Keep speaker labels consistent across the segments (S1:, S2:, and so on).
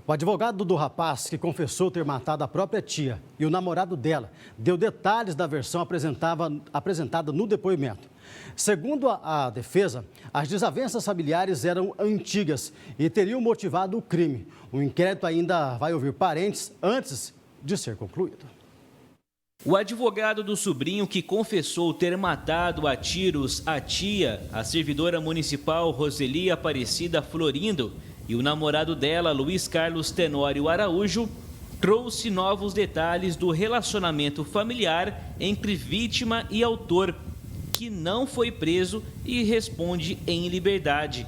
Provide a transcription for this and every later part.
S1: O advogado do rapaz, que confessou ter matado a própria tia e o namorado dela, deu detalhes da versão apresentada no depoimento. Segundo a defesa, as desavenças familiares eram antigas e teriam motivado o crime. O inquérito ainda vai ouvir parentes antes de ser concluído.
S2: O advogado do sobrinho que confessou ter matado a tiros a tia, a servidora municipal Roseli Aparecida Florindo, e o namorado dela, Luiz Carlos Tenório Araújo, trouxe novos detalhes do relacionamento familiar entre vítima e autor, que não foi preso e responde em liberdade.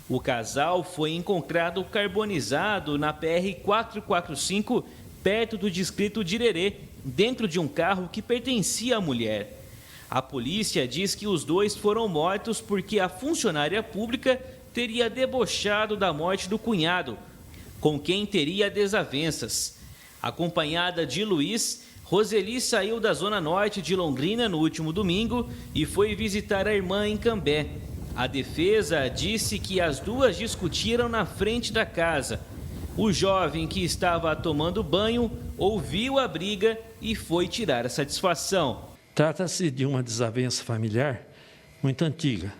S2: O casal foi encontrado carbonizado na PR-445, perto do distrito de Irerê, dentro de um carro que pertencia à mulher. A polícia diz que os dois foram mortos porque a funcionária pública teria debochado da morte do cunhado, com quem teria desavenças. Acompanhada de Luiz, Roseli saiu da zona norte de Londrina no último domingo e foi visitar a irmã em Cambé. A defesa disse que as duas discutiram na frente da casa. O jovem, que estava tomando banho, ouviu a briga e foi tirar a satisfação.
S3: Trata-se de uma desavença familiar muito antiga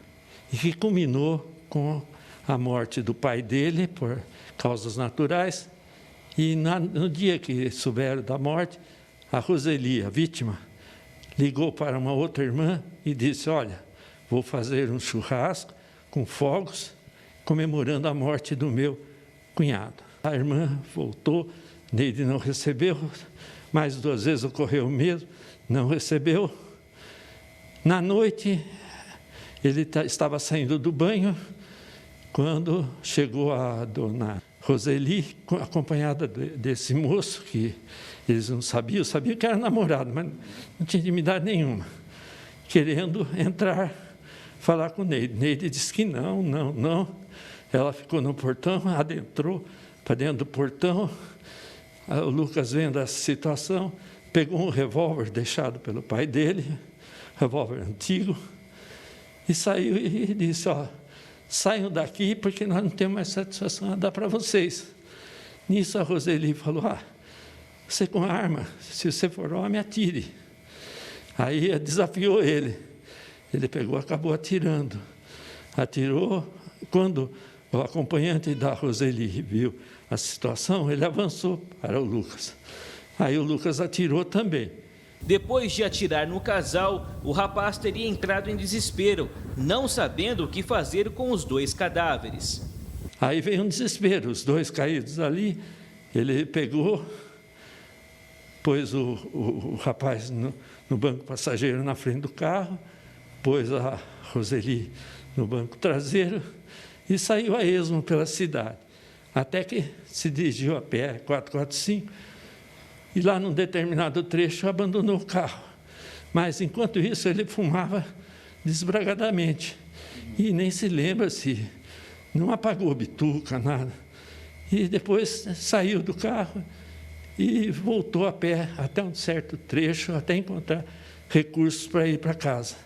S3: e que culminou com a morte do pai dele por causas naturais. E no dia que souberam da morte, a Roseli, a vítima, ligou para uma outra irmã e disse: olha, vou fazer um churrasco com fogos comemorando a morte do meu cunhado. A irmã voltou, Neide não recebeu, mais 2 vezes ocorreu o mesmo, não recebeu. Na noite, ele estava saindo do banho, quando chegou a dona Roseli, acompanhada desse moço, que eles não sabiam que era namorado, mas não tinha intimidade nenhuma, querendo entrar, falar com Neide. Neide disse que não. Ela ficou no portão, adentrou para dentro do portão. O Lucas, vendo essa situação, pegou um revólver deixado pelo pai dele, revólver antigo, e saiu e disse: ó, saiam daqui porque nós não temos mais satisfação a dar para vocês. Nisso a Roseli falou: você com arma, se você for homem, atire. Aí desafiou ele. Ele pegou, acabou atirando. Atirou. Quando o acompanhante da Roseli viu a situação, ele avançou para o Lucas. Aí o Lucas atirou também.
S2: Depois de atirar no casal, o rapaz teria entrado em desespero, não sabendo o que fazer com os 2 cadáveres.
S3: Aí veio um desespero, os 2 caídos ali, ele pegou, pôs o rapaz no banco passageiro na frente do carro, pôs a Roseli no banco traseiro e saiu a esmo pela cidade, até que se dirigiu a pé, 445, e lá num determinado trecho abandonou o carro. Mas, enquanto isso, ele fumava desbragadamente e nem se lembra se não apagou bituca, nada. E depois saiu do carro e voltou a pé até um certo trecho, até encontrar recursos para ir para casa.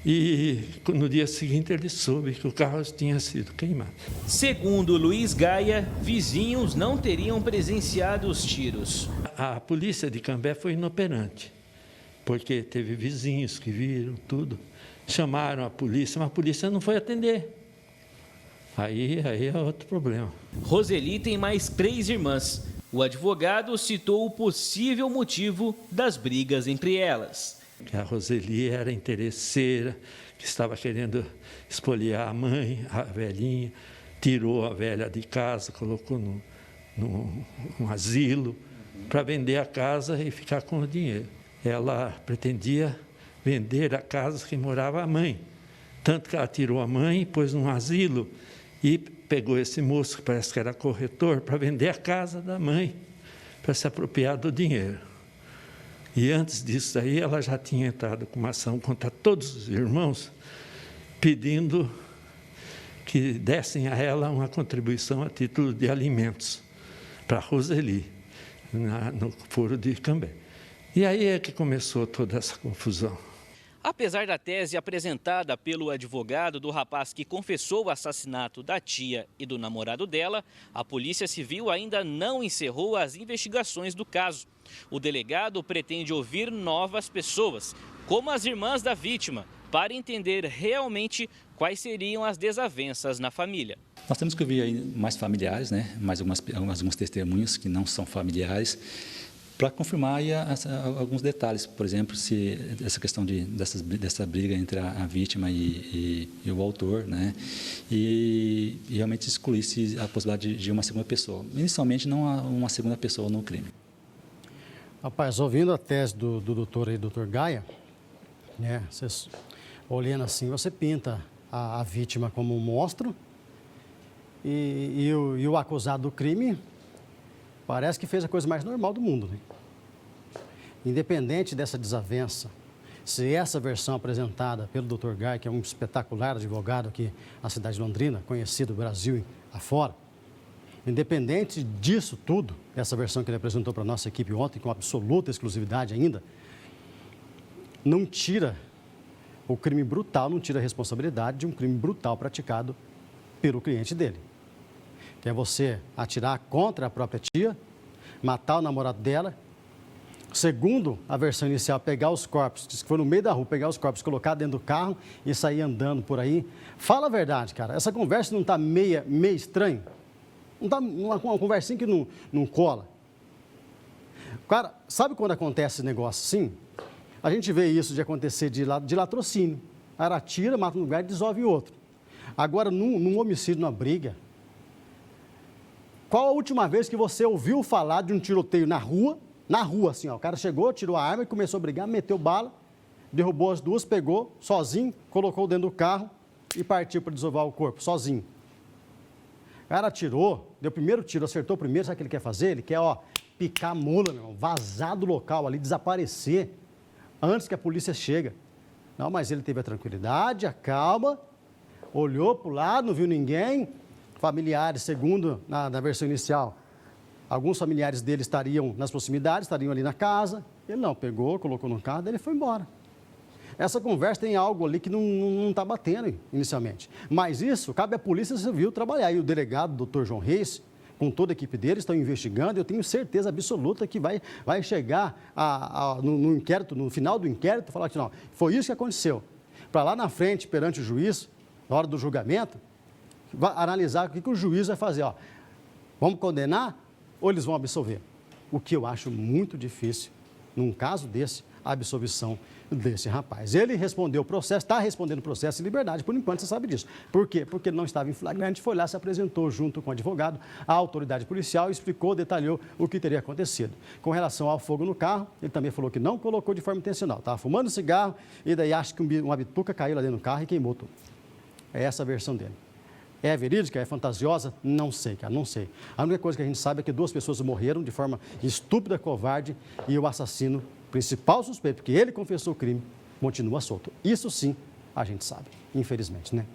S3: E no dia seguinte ele soube que o carro tinha sido queimado.
S2: Segundo Luiz Gaia, vizinhos não teriam presenciado os tiros.
S3: A polícia de Cambé foi inoperante, porque teve vizinhos que viram tudo, chamaram a polícia, mas a polícia não foi atender. Aí é outro problema.
S2: Roseli tem mais 3 irmãs. O advogado citou o possível motivo das brigas entre elas.
S3: Que a Roseli era interesseira, que estava querendo espoliar a mãe, a velhinha, tirou a velha de casa, colocou num asilo para vender a casa e ficar com o dinheiro. Ela pretendia vender a casa que morava a mãe, tanto que ela tirou a mãe, pôs num asilo e pegou esse moço, que parece que era corretor, para vender a casa da mãe, para se apropriar do dinheiro. E antes disso aí, ela já tinha entrado com uma ação contra todos os irmãos, pedindo que dessem a ela uma contribuição a título de alimentos para a Roseli, no foro de Cambé. E aí é que começou toda essa confusão.
S2: Apesar da tese apresentada pelo advogado do rapaz que confessou o assassinato da tia e do namorado dela, a Polícia Civil ainda não encerrou as investigações do caso. O delegado pretende ouvir novas pessoas, como as irmãs da vítima, para entender realmente quais seriam as desavenças na família.
S4: Nós temos que ouvir aí mais familiares, né? Mais algumas testemunhas que não são familiares, para confirmar aí alguns detalhes, por exemplo, se essa questão dessa briga entre a vítima e o autor, né? E realmente excluir-se a possibilidade de uma segunda pessoa. Inicialmente, não há uma segunda pessoa no crime.
S1: Rapaz, ouvindo a tese do doutor Gaia, né? Vocês, olhando assim, você pinta a vítima como um monstro e o acusado do crime parece que fez a coisa mais normal do mundo, né? Independente dessa desavença, se essa versão apresentada pelo Dr. Gaia, que é um espetacular advogado aqui na cidade de Londrina, conhecido no Brasil afora, independente disso tudo, essa versão que ele apresentou para a nossa equipe ontem, com absoluta exclusividade ainda, não tira o crime brutal, não tira a responsabilidade de um crime brutal praticado pelo cliente dele. Que é você atirar contra a própria tia, matar o namorado dela, segundo a versão inicial, pegar os corpos, que foi no meio da rua, pegar os corpos, colocar dentro do carro e sair andando por aí. Fala a verdade, cara, essa conversa não está meio estranha? Não está uma conversinha que não cola? Cara, sabe quando acontece esse negócio assim? A gente vê isso de acontecer de latrocínio. A cara atira, mata um lugar e dissolve outro. Agora, num homicídio, numa briga, qual a última vez que você ouviu falar de um tiroteio na rua, assim, ó, o cara chegou, tirou a arma e começou a brigar, meteu bala, derrubou as duas, pegou, sozinho, colocou dentro do carro e partiu para desovar o corpo, sozinho. O cara atirou, deu o primeiro tiro, acertou o primeiro, sabe o que ele quer fazer? Ele quer, ó, picar a mula, meu irmão, vazar do local ali, desaparecer, antes que a polícia chegue. Não, mas ele teve a tranquilidade, a calma, olhou para o lado, não viu ninguém. Familiares, segundo na versão inicial, alguns familiares dele estariam nas proximidades, estariam ali na casa. Ele não, pegou, colocou no carro, daí ele foi embora. Essa conversa tem algo ali que não está batendo inicialmente. Mas isso, cabe à Polícia Civil trabalhar. E o delegado, o doutor João Reis, com toda a equipe dele, estão investigando. Eu tenho certeza absoluta que vai chegar no inquérito, no final do inquérito, falar que não, foi isso que aconteceu. Para lá na frente, perante o juiz, na hora do julgamento, vai analisar o que o juiz vai fazer. Ó, vamos condenar ou eles vão absolver? O que eu acho muito difícil, num caso desse, a absolvição desse rapaz. Ele respondeu o processo, está respondendo o processo em liberdade, por enquanto você sabe disso. Por quê? Porque ele não estava em flagrante, foi lá, se apresentou junto com o advogado, a autoridade policial, explicou, detalhou o que teria acontecido. Com relação ao fogo no carro, ele também falou que não colocou de forma intencional. Estava fumando cigarro e daí acha que uma bituca caiu lá dentro do carro e queimou tudo. É essa a versão dele. É verídica? É fantasiosa? Não sei, cara, não sei. A única coisa que a gente sabe é que 2 pessoas morreram de forma estúpida, covarde, e o assassino, principal suspeito, porque ele confessou o crime, continua solto. Isso sim a gente sabe, infelizmente, né?